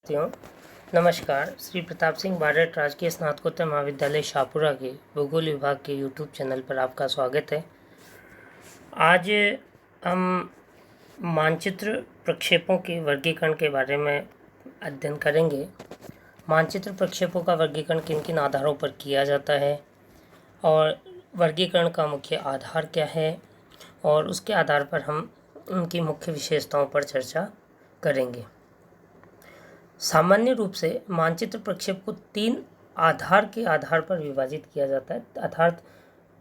साथियों नमस्कार। श्री प्रताप सिंह बारठ राजकीय स्नातकोत्तर महाविद्यालय शाहपुरा के भूगोल विभाग के यूट्यूब चैनल पर आपका स्वागत है। आज हम मानचित्र प्रक्षेपों के वर्गीकरण के बारे में अध्ययन करेंगे। मानचित्र प्रक्षेपों का वर्गीकरण किन किन आधारों पर किया जाता है और वर्गीकरण का मुख्य आधार क्या है, और उसके आधार पर हम उनकी मुख्य विशेषताओं पर चर्चा करेंगे। सामान्य रूप से मानचित्र प्रक्षेप को तीन आधार के आधार पर विभाजित किया जाता है, अर्थात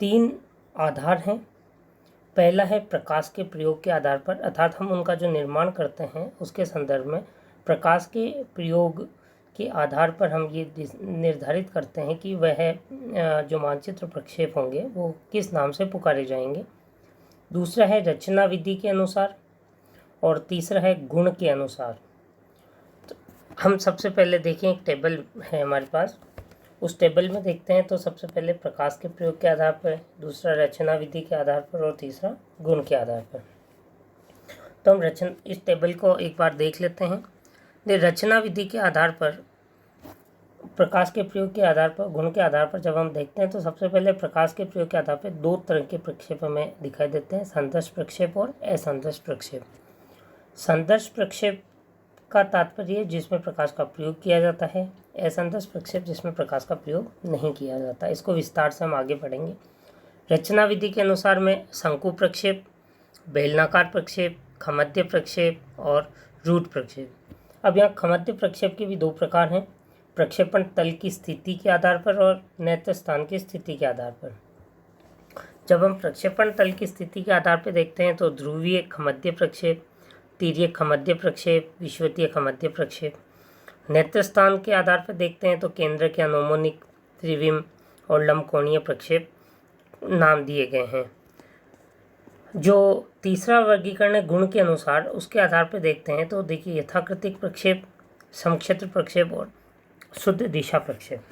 तीन आधार हैं। पहला है प्रकाश के प्रयोग के आधार पर, अर्थात हम उनका जो निर्माण करते हैं उसके संदर्भ में प्रकाश के प्रयोग के आधार पर हम ये निर्धारित करते हैं कि वह जो मानचित्र प्रक्षेप होंगे वो किस नाम से पुकारे जाएंगे। दूसरा है रचना विधि के अनुसार और तीसरा है गुण के अनुसार। हम सबसे पहले देखें, एक टेबल है हमारे पास, उस टेबल में देखते हैं तो सबसे पहले प्रकाश के प्रयोग के आधार पर, दूसरा रचना विधि के आधार पर और तीसरा गुण के आधार पर। तो हम इस टेबल को एक बार देख लेते हैं। रचना विधि के आधार पर, प्रकाश के प्रयोग के आधार पर, गुण के आधार पर जब हम देखते हैं तो सबसे पहले प्रकाश के प्रयोग के आधार पर दो तरह के प्रक्षेप हमें दिखाई देते हैं, संदर्श प्रक्षेप और असंदर्श प्रक्षेप। संदर्श प्रक्षेप का तात्पर्य जिसमें प्रकाश का प्रयोग किया जाता है, असंदर्श प्रक्षेप जिसमें प्रकाश का प्रयोग नहीं किया जाता। इसको विस्तार से हम आगे पढ़ेंगे। रचना विधि के अनुसार में शंकु प्रक्षेप, बेलनाकार प्रक्षेप, खमध्य प्रक्षेप और रूट प्रक्षेप। अब यहाँ खमध्य प्रक्षेप के भी दो प्रकार हैं, प्रक्षेपण तल की स्थिति के आधार पर और नेत्र स्थान की स्थिति के आधार पर। जब हम प्रक्षेपण तल की स्थिति के आधार पर देखते हैं तो ध्रुवीय खमध्य प्रक्षेप, तिर्यक खमध्य प्रक्षेप, विषुवतीय खमध्य प्रक्षेप। नेत्र स्थान के आधार पर देखते हैं तो केंद्र के अनोमोनिक, त्रिविम और लंबकोणीय प्रक्षेप नाम दिए गए हैं। जो तीसरा वर्गीकरण है गुण के अनुसार, उसके आधार पर देखते हैं तो देखिए यथाकृतिक प्रक्षेप, समक्षेत्र प्रक्षेप और शुद्ध दिशा प्रक्षेप।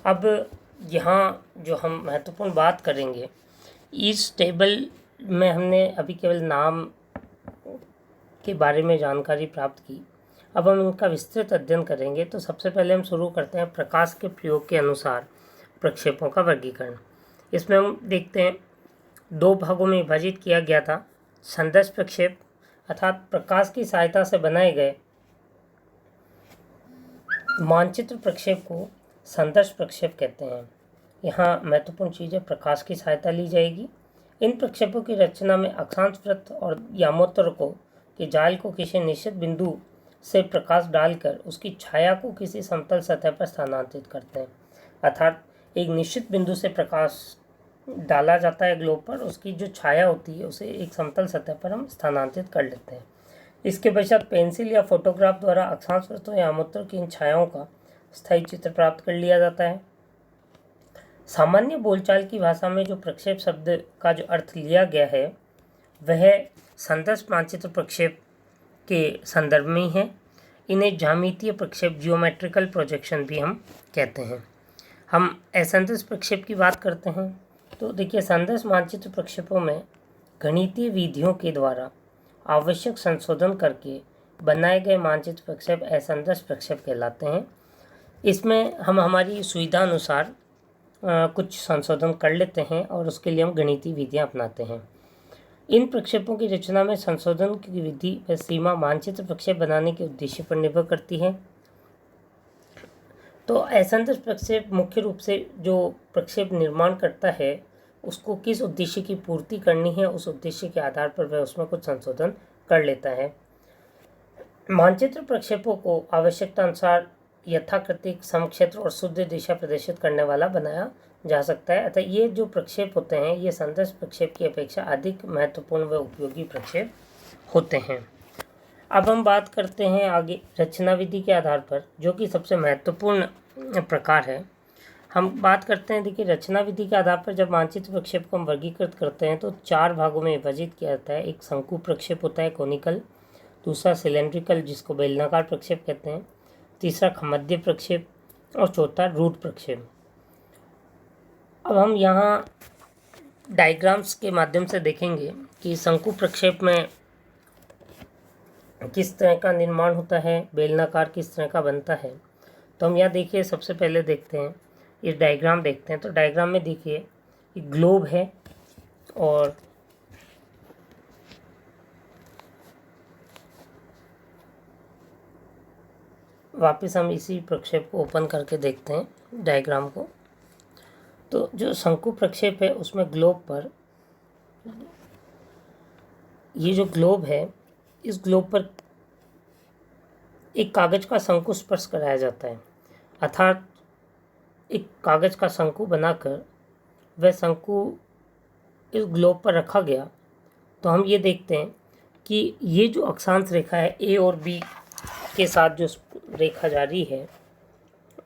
अब यहाँ जो हम महत्वपूर्ण बात करेंगे, इस टेबल में हमने अभी केवल नाम के बारे में जानकारी प्राप्त की। अब हम उनका विस्तृत अध्ययन करेंगे। तो सबसे पहले हम शुरू करते हैं प्रकाश के प्रयोग के अनुसार प्रक्षेपों का वर्गीकरण। इसमें हम देखते हैं दो भागों में विभाजित किया गया था। संदर्श प्रक्षेप अर्थात प्रकाश की सहायता से बनाए गए मानचित्र प्रक्षेप को संदर्श प्रक्षेप कहते हैं। यहाँ महत्वपूर्ण चीज़ है, प्रकाश की सहायता ली जाएगी। इन प्रक्षेपों की रचना में अक्षांश वृत्त और यामोत्तरकों के जाल को किसी निश्चित बिंदु से प्रकाश डालकर उसकी छाया को किसी समतल सतह पर स्थानांतरित करते हैं। अर्थात एक निश्चित बिंदु से प्रकाश डाला जाता है ग्लोब पर, उसकी जो छाया होती है उसे एक समतल सतह पर हम स्थानांतरित कर लेते हैं। इसके पश्चात पेंसिल या फोटोग्राफ द्वारा अक्षांश वृत्तों या यामोत्तर की इन छायाओं का स्थायी चित्र प्राप्त कर लिया जाता है। सामान्य बोलचाल की भाषा में जो प्रक्षेप शब्द का जो अर्थ लिया गया है वह संदर्श मानचित्र प्रक्षेप के संदर्भ में ही है। इन्हें ज्यामितीय प्रक्षेप, जियोमेट्रिकल प्रोजेक्शन भी हम कहते हैं। हम असंदर्श प्रक्षेप की बात करते हैं तो देखिए संदर्श मानचित्र प्रक्षेपों में गणितीय विधियों के द्वारा आवश्यक संशोधन करके बनाए गए मानचित्र प्रक्षेप असंदर्श प्रक्षेप कहलाते हैं। इसमें हम हमारी सुविधा अनुसार कुछ संशोधन कर लेते हैं और उसके लिए हम गणितीय विधियाँ अपनाते हैं। इन प्रक्षेपों की रचना में संशोधन की विधि व सीमा मानचित्र प्रक्षेप बनाने के उद्देश्य पर निर्भर करती है। तो असंदर्श प्रक्षेप मुख्य रूप से जो प्रक्षेप निर्माण करता है उसको किस उद्देश्य की पूर्ति करनी है, उस उद्देश्य के आधार पर वह उसमें कुछ संशोधन कर लेता है। मानचित्र प्रक्षेपों को आवश्यकता अनुसार यथाकृतिक, समक्षेत्र और शुद्ध दिशा प्रदर्शित करने वाला बनाया जा सकता है। अतः ये जो प्रक्षेप होते हैं ये संदर्श प्रक्षेप की अपेक्षा अधिक महत्वपूर्ण व उपयोगी प्रक्षेप होते हैं। अब हम बात करते हैं आगे रचना विधि के आधार पर, जो कि सबसे महत्वपूर्ण प्रकार है। हम बात करते हैं, देखिए रचना विधि के आधार पर जब मानचित्र प्रक्षेप को हम वर्गीकृत करते हैं तो चार भागों में विभाजित किया जाता है। एक शंकु प्रक्षेप होता है, कोनिकल, दूसरा सिलेंड्रिकल जिसको बेलनाकार प्रक्षेप कहते हैं, तीसरा खमध्य प्रक्षेप और चौथा रूट प्रक्षेप। अब हम यहाँ डायग्राम्स के माध्यम से देखेंगे कि शंकु प्रक्षेप में किस तरह का निर्माण होता है, बेलनाकार किस तरह का बनता है। तो हम यहाँ देखिए सबसे पहले देखते हैं, ये डायग्राम देखते हैं। तो डायग्राम में देखिए ये ग्लोब है और वापस हम इसी प्रक्षेप को ओपन करके देखते हैं डायग्राम को। तो जो शंकु प्रक्षेप है उसमें ग्लोब पर, ये जो ग्लोब है इस ग्लोब पर एक कागज का शंकु स्पर्श कराया जाता है, अर्थात एक कागज का शंकु बनाकर वह शंकु इस ग्लोब पर रखा गया। तो हम ये देखते हैं कि ये जो अक्षांश रेखा है ए और बी के साथ जो रेखा जारी है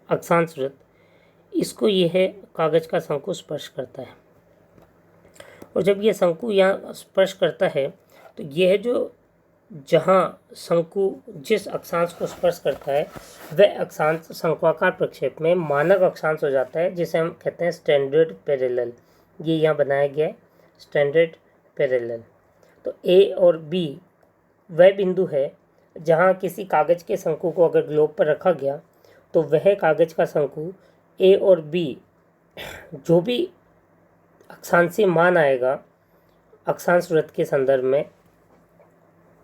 अक्षांश वृत्त, इसको ये है कागज का शंकु स्पर्श करता है। और जब ये शंकु यहाँ स्पर्श करता है तो यह जो जहाँ शंकु जिस अक्षांश को स्पर्श करता है वह अक्षांश शंक्वाकार प्रक्षेप में मानक अक्षांश हो जाता है, जिसे हम कहते हैं स्टैंडर्ड पैरेलल। ये यहाँ बनाया गया है स्टैंडर्ड पैरेलल। तो ए और बी वह बिंदु है जहाँ किसी कागज के शंकु को अगर ग्लोब पर रखा गया तो वह कागज का शंकु ए और बी जो भी अक्षांशीय मान आएगा अक्षांश वृत्त के संदर्भ में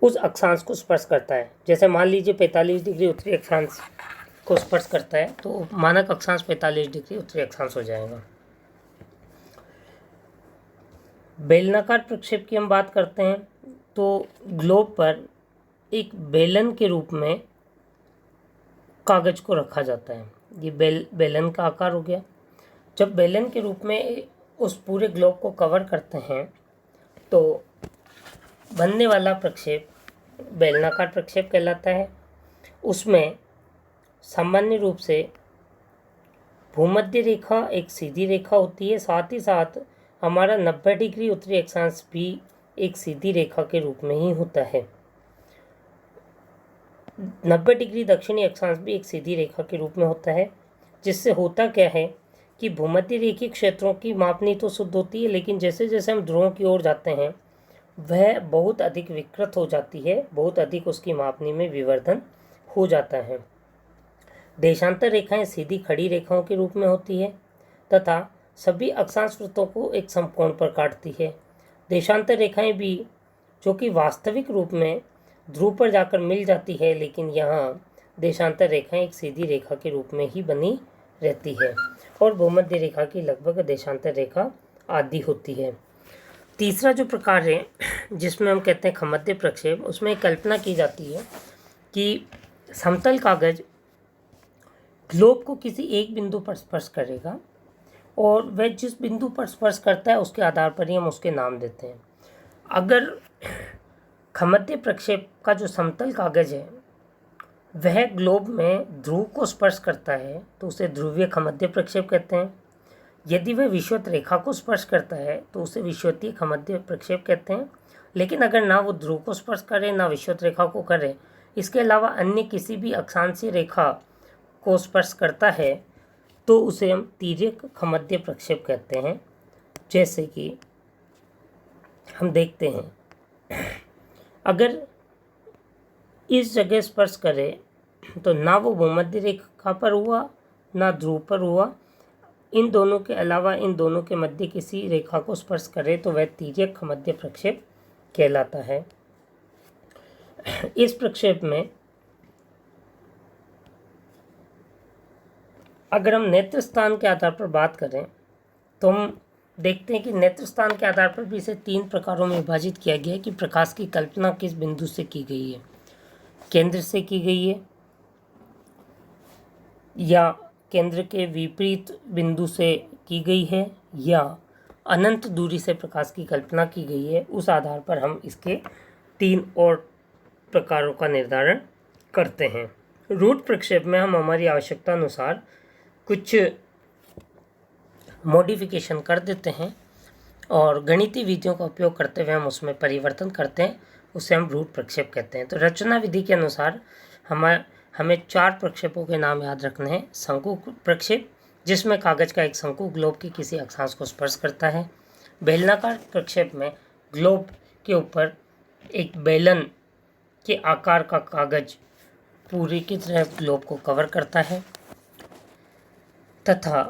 उस अक्षांश को स्पर्श करता है। जैसे मान लीजिए 45 डिग्री उत्तरी अक्षांश को स्पर्श करता है तो मानक अक्षांश 45 डिग्री उत्तरी अक्षांश हो जाएगा। बेलनाकार प्रक्षेप की हम बात करते हैं तो ग्लोब पर एक बेलन के रूप में कागज को रखा जाता है। ये बेलन का आकार हो गया। जब बेलन के रूप में उस पूरे ग्लोब को कवर करते हैं तो बनने वाला प्रक्षेप बेलनाकार प्रक्षेप कहलाता है। उसमें सामान्य रूप से भूमध्य रेखा एक सीधी रेखा होती है, साथ ही साथ हमारा 90 डिग्री उत्तरी अक्षांश भी एक सीधी रेखा के रूप में ही होता है। 90 डिग्री दक्षिणी अक्षांश भी एक सीधी रेखा के रूप में होता है। जिससे होता क्या है कि भूमध्य रेखीय क्षेत्रों की मापनी तो शुद्ध होती है, लेकिन जैसे जैसे हम ध्रुवों की ओर जाते हैं वह बहुत अधिक विकृत हो जाती है, बहुत अधिक उसकी मापनी में विवर्धन हो जाता है। देशांतर रेखाएं सीधी खड़ी रेखाओं के रूप में होती है तथा सभी अक्षांश वृत्तों को एक समकोण पर काटती है। देशांतर रेखाएं भी जो कि वास्तविक रूप में ध्रुव पर जाकर मिल जाती है, लेकिन यहाँ देशांतर रेखाएं एक सीधी रेखा के रूप में ही बनी रहती है और भूमध्य रेखा की लगभग देशांतर रेखा आदि होती है। तीसरा जो प्रकार है जिसमें हम कहते हैं खमध्य प्रक्षेप, उसमें कल्पना की जाती है कि समतल कागज ग्लोब को किसी एक बिंदु पर स्पर्श करेगा और वह जिस बिंदु पर स्पर्श करता है उसके आधार पर ही हम उसके नाम देते हैं। अगर खमध्य प्रक्षेप का जो समतल कागज है वह ग्लोब में ध्रुव को स्पर्श करता है तो उसे ध्रुवीय खमध्य प्रक्षेप कहते हैं। यदि वह विषुवत रेखा को स्पर्श करता है तो उसे विषुवतीय खमध्य प्रक्षेप कहते हैं। लेकिन अगर ना वो ध्रुव को स्पर्श करे ना विषुवत रेखा को करे, इसके अलावा अन्य किसी भी अक्षांशीय रेखा को स्पर्श करता है तो उसे हम तिर्यक खमध्य प्रक्षेप कहते हैं। जैसे कि हम देखते हैं अगर इस जगह स्पर्श करे तो ना वो भूमध्य रेखा पर हुआ ना ध्रुव पर हुआ, इन दोनों के अलावा इन दोनों के मध्य किसी रेखा को स्पर्श करे तो वह तिर्यक खमध्य प्रक्षेप कहलाता है। इस प्रक्षेप में अगर हम नेत्र स्थान के आधार पर बात करें तो हम देखते हैं कि नेत्र स्थान के आधार पर भी इसे 3 प्रकारों में विभाजित किया गया है कि प्रकाश की कल्पना किस बिंदु से की गई है। केंद्र से की गई है या केंद्र के विपरीत बिंदु से की गई है या अनंत दूरी से प्रकाश की कल्पना की गई है। उस आधार पर हम इसके 3 और प्रकारों का निर्धारण करते हैं। रूट प्रक्षेप में हम हमारी आवश्यकता अनुसार कुछ मॉडिफिकेशन कर देते हैं और गणितीय विधियों का उपयोग करते हुए हम उसमें परिवर्तन करते हैं, उसे हम रूट प्रक्षेप कहते हैं। तो रचना विधि के अनुसार हमें 4 प्रक्षेपों के नाम याद रखने हैं। शंकु प्रक्षेप जिसमें कागज का एक शंकु ग्लोब के किसी अक्षांश को स्पर्श करता है। बेलनाकार प्रक्षेप में ग्लोब के ऊपर एक बेलन के आकार का कागज पूरी की तरह ग्लोब को कवर करता है तथा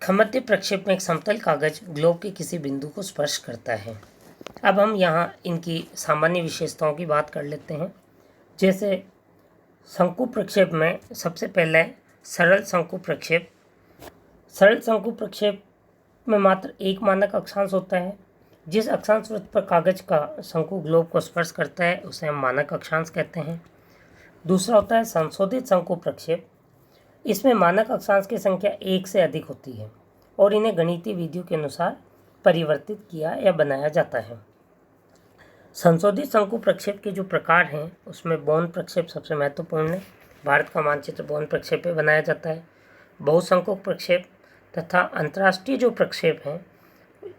खमध्य प्रक्षेप में एक समतल कागज ग्लोब के किसी बिंदु को स्पर्श करता है। अब हम यहाँ इनकी सामान्य विशेषताओं की बात कर लेते हैं। जैसे शंकु प्रक्षेप में सबसे पहले सरल शंकु प्रक्षेप। सरल शंकु प्रक्षेप में मात्र एक मानक अक्षांश होता है। जिस अक्षांश वृत्त पर कागज का शंकु ग्लोब को स्पर्श करता है उसे हम मानक अक्षांश कहते हैं। दूसरा होता है संशोधित शंकु प्रक्षेप। इसमें मानक अक्षांश की संख्या 1 से अधिक होती है और इन्हें गणितीय विधियों के अनुसार परिवर्तित किया या बनाया जाता है। संशोधित शंकु प्रक्षेप के जो प्रकार हैं उसमें बॉर्न प्रक्षेप सबसे महत्वपूर्ण है। भारत का मानचित्र बॉर्न प्रक्षेप पे बनाया जाता है। बहुशंकुक प्रक्षेप तथा अंतर्राष्ट्रीय जो प्रक्षेप हैं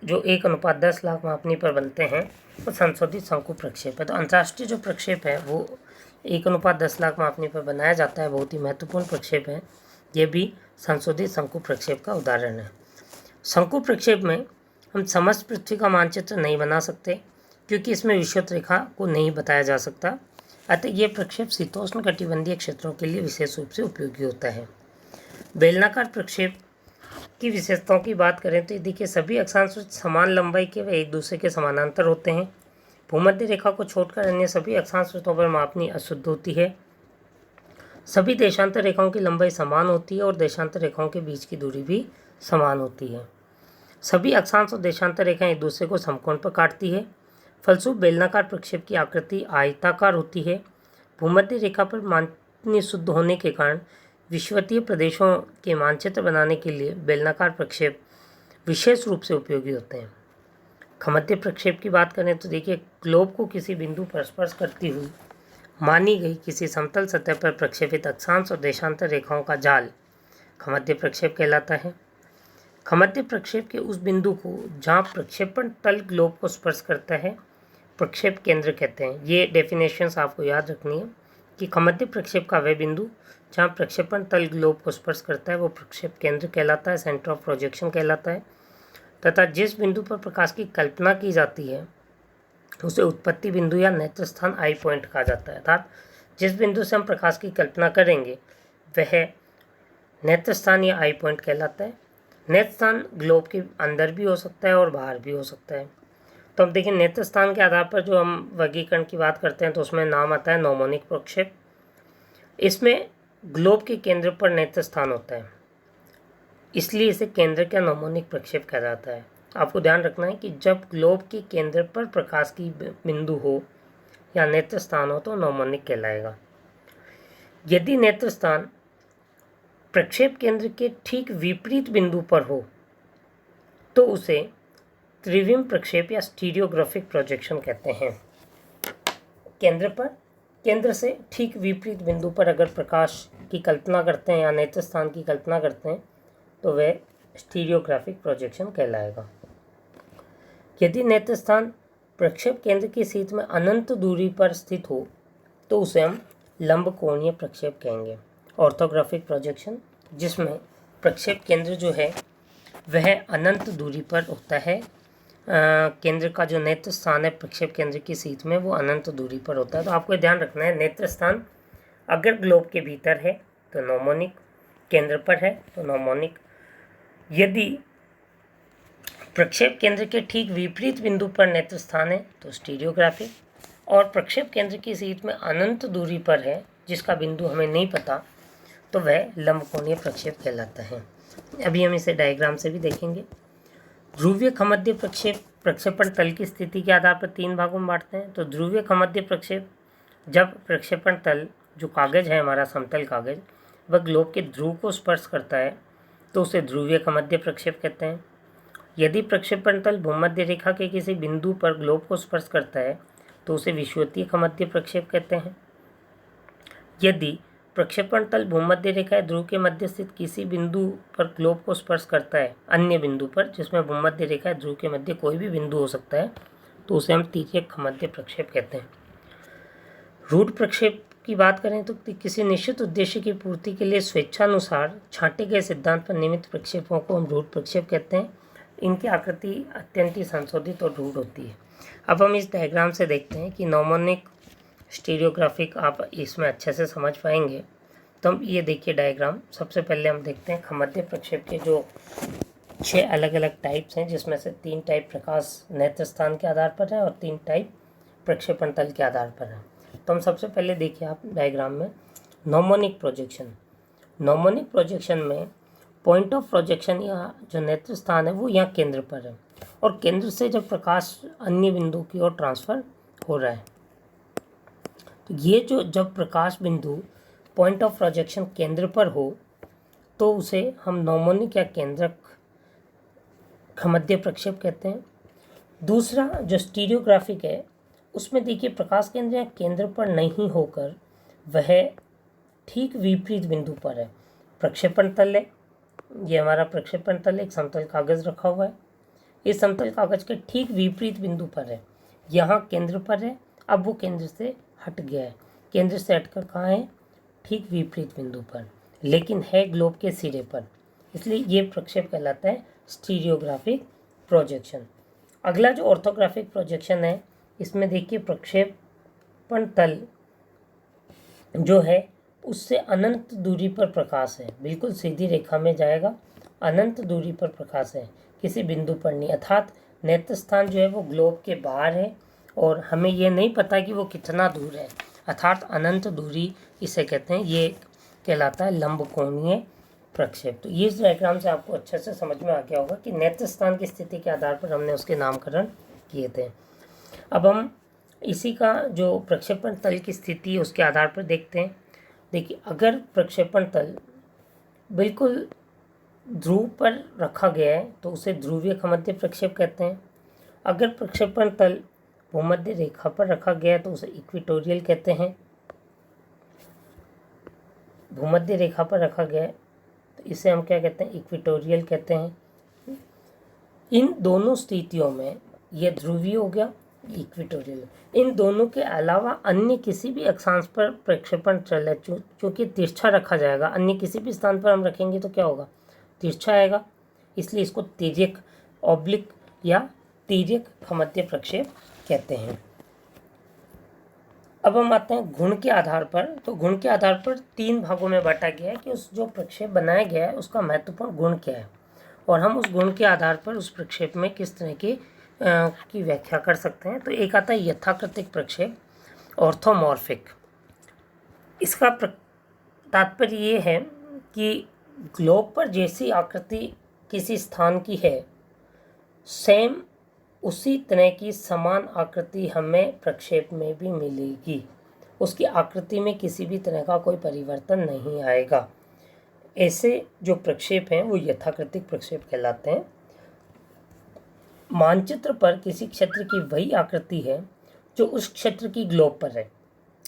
जो 1:10 लाख मापनी पर बनते हैं वो संशोधित शंकु प्रक्षेप है। तो अंतर्राष्ट्रीय जो प्रक्षेप है वो 1:10 लाख मापनी पर बनाया जाता है, बहुत ही महत्वपूर्ण प्रक्षेप है। ये भी संशोधित शंकु प्रक्षेप का उदाहरण है। शंकु प्रक्षेप में हम समस्त पृथ्वी का मानचित्र नहीं बना सकते क्योंकि इसमें विषुवत रेखा को नहीं बताया जा सकता, अतः ये प्रक्षेप शीतोष्ण कटिबंधीय क्षेत्रों के लिए विशेष रूप से उपयोगी होता है। बेलनाकार प्रक्षेप की विशेषताओं की बात करें तो देखिए सभी अक्षांश समान लंबाई के व एक दूसरे के समानांतर होते हैं। भूमध्य रेखा को छोड़कर अन्य सभी अक्षांश वृत्तों पर मापनी अशुद्ध होती है। सभी देशांतर रेखाओं की लंबाई समान होती है और देशांतर रेखाओं के बीच की दूरी भी समान होती है। सभी अक्षांश और देशांतर रेखाएं एक दूसरे को समकोण पर काटती है। फलस्वरूप बेलनाकार प्रक्षेप की आकृति आयताकार होती है। भूमध्य रेखा पर मापनी शुद्ध होने के कारण विषुवतीय प्रदेशों के मानचित्र बनाने के लिए बेलनाकार प्रक्षेप विशेष रूप से उपयोगी होते हैं। खमध्य प्रक्षेप की बात करें तो देखिए ग्लोब को किसी बिंदु पर स्पर्श करती हुई मानी गई किसी समतल सतह पर प्रक्षेपित अक्षांश और देशांतर रेखाओं का जाल खमध्य प्रक्षेप कहलाता है। खमध्य प्रक्षेप के उस बिंदु को जहाँ प्रक्षेपण तल ग्लोब को स्पर्श करता है प्रक्षेप केंद्र कहते हैं। ये डेफिनेशंस आपको याद रखनी है कि खमध्य प्रक्षेप का वह बिंदु जहाँ प्रक्षेपण तल ग्लोब को स्पर्श करता है वो प्रक्षेप केंद्र कहलाता है, सेंटर ऑफ प्रोजेक्शन कहलाता है। तथा जिस बिंदु पर प्रकाश की कल्पना की जाती है उसे उत्पत्ति बिंदु या नेत्र स्थान आई पॉइंट कहा जाता है। अर्थात जिस बिंदु से हम प्रकाश की कल्पना करेंगे वह नेत्र स्थान या आई पॉइंट कहलाता है। नेत्र स्थान ग्लोब के अंदर भी हो सकता है और बाहर भी हो सकता है। तो अब देखिए नेत्र स्थान के आधार पर जो हम वर्गीकरण की बात करते हैं तो उसमें नाम आता है नौमोनिक प्रक्षेप। इसमें ग्लोब के केंद्र पर नेत्र स्थान होता है, इसलिए इसे केंद्र का नौमोनिक प्रक्षेप कहा जाता है। आपको ध्यान रखना है कि जब ग्लोब के केंद्र पर प्रकाश की बिंदु हो या नेत्र स्थान हो तो नौमोनिक कहलाएगा। यदि नेत्र स्थान प्रक्षेप केंद्र के ठीक विपरीत बिंदु पर हो तो उसे त्रिविम प्रक्षेप या स्टीरियोग्राफिक प्रोजेक्शन कहते हैं। केंद्र से ठीक विपरीत बिंदु पर अगर प्रकाश की कल्पना करते हैं या नेत्र स्थान की कल्पना करते हैं तो वह स्टीरियोग्राफिक प्रोजेक्शन कहलाएगा। यदि नेत्र स्थान प्रक्षेप केंद्र की सीध में अनंत दूरी पर स्थित हो तो उसे हम लंबकोणीय प्रक्षेप कहेंगे। ऑर्थोग्राफिक प्रोजेक्शन जिसमें प्रक्षेप केंद्र जो है वह अनंत दूरी पर होता है। केंद्र का जो नेत्र स्थान है प्रक्षेप केंद्र की सीध में वो अनंत दूरी पर होता है। तो आपको ध्यान रखना है नेत्र स्थान अगर ग्लोब के भीतर है तो नौमोनिक, केंद्र पर है तो नौमोनिक। यदि प्रक्षेप केंद्र के ठीक विपरीत बिंदु पर नेत्र स्थान है तो स्टीरियोग्राफिक और प्रक्षेप केंद्र की सीध में अनंत दूरी पर है जिसका बिंदु हमें नहीं पता तो वह लंबकोणीय प्रक्षेप कहलाता है। अभी हम इसे डायग्राम से भी देखेंगे। ध्रुवीय खमध्य प्रक्षेप प्रक्षेपण तल की स्थिति के आधार पर 3 भागों में बांटते हैं। तो ध्रुवीय खमध्य प्रक्षेप जब प्रक्षेपण तल जो कागज है हमारा समतल कागज वह ग्लोब के ध्रुव को स्पर्श करता है तो उसे ध्रुवीय खमध्य प्रक्षेप कहते हैं। यदि प्रक्षेपण तल भूमध्य रेखा के किसी बिंदु पर ग्लोब को स्पर्श करता है तो उसे विषुवतीय खमध्य प्रक्षेप कहते हैं। यदि प्रक्षेपण तल भूमध्य रेखा ध्रुव के मध्य स्थित किसी बिंदु पर ग्लोब को स्पर्श करता है अन्य बिंदु पर जिसमें भूमध्य रेखा ध्रुव के मध्य कोई भी बिंदु हो सकता है तो उसे हम तिर्यक खमध्य प्रक्षेप कहते हैं। रूट प्रक्षेप की बात करें तो किसी निश्चित उद्देश्य की पूर्ति के लिए स्वेच्छानुसार छांटे गए सिद्धांत पर निर्मित प्रक्षेपों को हम रूट प्रक्षेप कहते हैं। इनकी आकृति अत्यंत ही संशोधित और रूट होती है। अब हम इस डायग्राम से देखते हैं कि नौमोनिक, स्टीरियोग्राफिक आप इसमें अच्छे से समझ पाएंगे। तो हम ये देखिए डायग्राम, सबसे पहले हम देखते हैं खमध्य प्रक्षेप के जो 6 अलग अलग टाइप्स हैं, जिसमें से 3 टाइप प्रकाश नेत्र स्थान के आधार पर है और 3 टाइप प्रक्षेपण तल के आधार पर है। तो हम सबसे पहले देखिए आप डायग्राम में नॉमोनिक प्रोजेक्शन। नॉमोनिक प्रोजेक्शन में पॉइंट ऑफ प्रोजेक्शन या जो नेत्र स्थान है वो यहाँ केंद्र पर है और केंद्र से जब प्रकाश अन्य बिंदु की ओर ट्रांसफर हो रहा है, तो ये जो जब प्रकाश बिंदु पॉइंट ऑफ प्रोजेक्शन केंद्र पर हो तो उसे हम नॉमोनिक या केंद्रक खमध्य प्रक्षेप कहते हैं। दूसरा जो स्टीरियोग्राफिक है, उसमें देखिए प्रकाश केंद्र या केंद्र पर नहीं होकर वह ठीक विपरीत बिंदु पर है। प्रक्षेपण तल है, ये हमारा प्रक्षेपण तल एक समतल कागज रखा हुआ है, इस समतल कागज के ठीक विपरीत बिंदु पर है। यहाँ केंद्र पर है, अब वो केंद्र से हट गया है, केंद्र से हटकर कहाँ है, ठीक विपरीत बिंदु पर, लेकिन है ग्लोब के सिरे पर, इसलिए ये प्रक्षेप कहलाता है स्टीरियोग्राफिक प्रोजेक्शन। अगला जो ऑर्थोग्राफिक प्रोजेक्शन है, इसमें देखिए प्रक्षेपण तल जो है उससे अनंत दूरी पर प्रकाश है, बिल्कुल सीधी रेखा में जाएगा, अनंत दूरी पर प्रकाश है, किसी बिंदु पर नहीं, अर्थात नेत्र स्थान जो है वो ग्लोब के बाहर है और हमें ये नहीं पता कि वो कितना दूर है, अर्थात अनंत दूरी इसे कहते हैं। ये कहलाता है लंबकोणीय प्रक्षेप। तो ये डायग्राम से आपको अच्छे से समझ में आ गया होगा कि नेत्र स्थान की स्थिति के आधार पर हमने उसके नामकरण किए थे। अब हम इसी का जो प्रक्षेपण तल की स्थिति है उसके आधार पर देखते हैं। देखिए, अगर प्रक्षेपण तल बिल्कुल ध्रुव पर रखा गया है तो उसे ध्रुवीय खमध्य प्रक्षेप कहते हैं। अगर प्रक्षेपण तल भूमध्य रेखा पर रखा गया है तो उसे इक्वेटोरियल कहते हैं। भूमध्य रेखा पर रखा गया है तो इसे हम क्या कहते हैं, इक्वेटोरियल कहते हैं। इन दोनों स्थितियों में ये ध्रुवीय हो गया, इक्वेटोरियल। इन दोनों के अलावा अन्य किसी भी अक्षांश पर प्रक्षेपण चल है, क्योंकि तिरछा रखा जाएगा, अन्य किसी भी स्थान पर हम रखेंगे तो क्या होगा, तिरछा आएगा, इसलिए इसको तिर्यक ऑब्लिक या तिर्यक खमध्य प्रक्षेप कहते हैं। अब हम आते हैं गुण के आधार पर। तो गुण के आधार पर 3 भागों में बांटा गया है कि उस जो प्रक्षेप बनाया गया है उसका महत्वपूर्ण गुण क्या है और हम उस गुण के आधार पर उस प्रक्षेप में किस तरह की व्याख्या कर सकते हैं। तो एक आता है यथाकृतिक प्रक्षेप, ऑर्थोमॉर्फिक। इसका तात्पर्य ये है कि ग्लोब पर जैसी आकृति किसी स्थान की है, सेम उसी तरह की समान आकृति हमें प्रक्षेप में भी मिलेगी, उसकी आकृति में किसी भी तरह का कोई परिवर्तन नहीं आएगा। ऐसे जो प्रक्षेप हैं वो यथाकृतिक प्रक्षेप कहलाते हैं। मानचित्र पर किसी क्षेत्र की वही आकृति है जो उस क्षेत्र की ग्लोब पर है,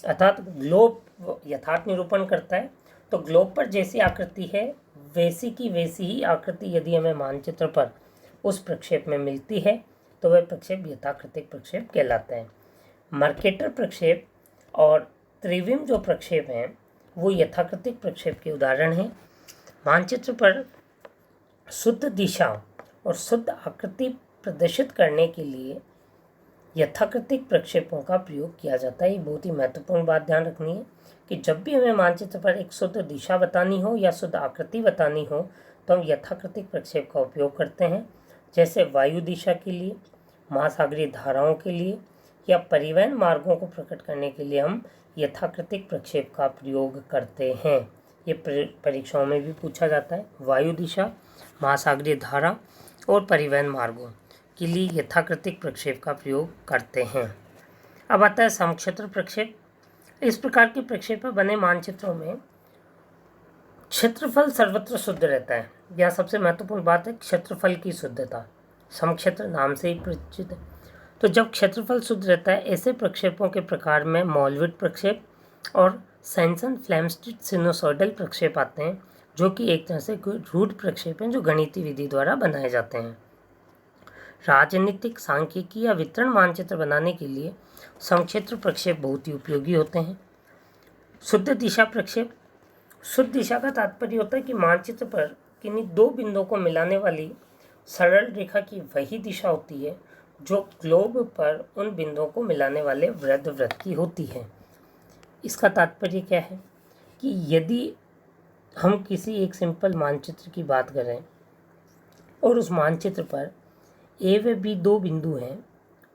अर्थात ग्लोब यथार्थ निरूपण करता है। तो ग्लोब पर जैसी आकृति है वैसी की वैसी ही आकृति यदि हमें मानचित्र पर उस प्रक्षेप में मिलती है तो वह प्रक्षेप यथाकृतिक प्रक्षेप कहलाता है। मर्केटर प्रक्षेप और त्रिविम जो प्रक्षेप हैं वो यथाकृतिक प्रक्षेप के उदाहरण हैं। मानचित्र पर शुद्ध दिशा और शुद्ध आकृति प्रदर्शित करने के लिए यथाकृतिक प्रक्षेपों का प्रयोग किया जाता है। ये बहुत ही महत्वपूर्ण बात ध्यान रखनी है कि जब भी हमें मानचित्र पर एक शुद्ध दिशा बतानी हो या शुद्ध आकृति बतानी हो तो हम यथाकृतिक प्रक्षेप का उपयोग करते हैं। जैसे वायु दिशा के लिए, महासागरीय धाराओं के लिए या परिवहन मार्गों को प्रकट करने के लिए हम यथाकृतिक प्रक्षेप का प्रयोग करते हैं। ये परीक्षाओं में भी पूछा जाता है। वायु दिशा, महासागरीय धारा और परिवहन मार्गों के लिए यथाकृतिक प्रक्षेप का प्रयोग करते हैं। अब आता है समक्षेत्र प्रक्षेप। इस प्रकार के प्रक्षेप बने मानचित्रों में क्षेत्रफल सर्वत्र शुद्ध रहता है। यह सबसे महत्वपूर्ण बात है, क्षेत्रफल की शुद्धता। समक्षेत्र नाम से ही परिचित है। तो जब क्षेत्रफल शुद्ध रहता है, ऐसे प्रक्षेपों के प्रकार में मॉलविट प्रक्षेप और सैनसन फ्लेमस्टीड सिनुसॉइडल प्रक्षेप आते हैं, जो कि एक तरह से रूढ़ प्रक्षेप हैं जो गणितीय विधि द्वारा बनाए जाते हैं। राजनीतिक, सांख्यिकी या वितरण मानचित्र बनाने के लिए समक्षेत्र प्रक्षेप बहुत ही उपयोगी होते हैं। शुद्ध दिशा प्रक्षेप। शुद्ध दिशा का तात्पर्य होता है कि मानचित्र पर किन्हीं 2 बिंदुओं को मिलाने वाली सरल रेखा की वही दिशा होती है जो ग्लोब पर उन बिंदुओं को मिलाने वाले वृत्त की होती है। इसका तात्पर्य क्या है कि यदि हम किसी एक सिंपल मानचित्र की बात करें और उस मानचित्र पर ए व बी दो बिंदु हैं,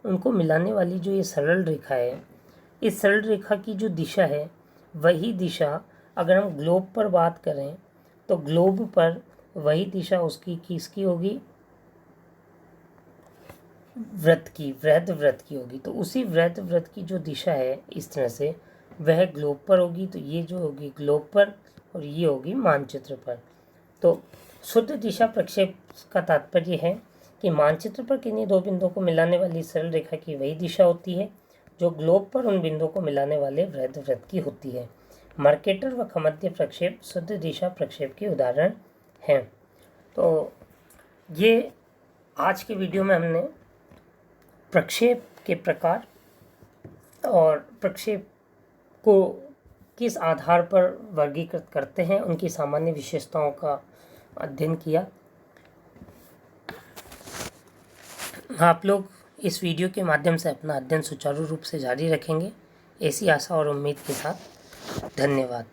उनको मिलाने वाली जो ये सरल रेखा है, इस सरल रेखा की जो दिशा है वही दिशा अगर हम ग्लोब पर बात करें तो ग्लोब पर वही दिशा उसकी किसकी होगी, वृत्त की, वृहद वृत्त की होगी। तो उसी वृहद वृत्त की जो दिशा है इस तरह से वह ग्लोब पर होगी। तो ये जो होगी ग्लोब पर और ये होगी मानचित्र पर। तो शुद्ध दिशा प्रक्षेप का तात्पर्य है कि मानचित्र पर किन्हीं दो बिंदुओं को मिलाने वाली सरल रेखा की वही दिशा होती है जो ग्लोब पर उन बिंदुओं को मिलाने वाले वृहद वृत्त की होती है। मर्केटर व खमध्य प्रक्षेप शुद्ध दिशा प्रक्षेप के उदाहरण हैं। तो ये आज के वीडियो में हमने प्रक्षेप के प्रकार और प्रक्षेप को किस आधार पर वर्गीकृत करते हैं, उनकी सामान्य विशेषताओं का अध्ययन किया। आप लोग इस वीडियो के माध्यम से अपना अध्ययन सुचारू रूप से जारी रखेंगे, ऐसी आशा और उम्मीद के साथ धन्यवाद।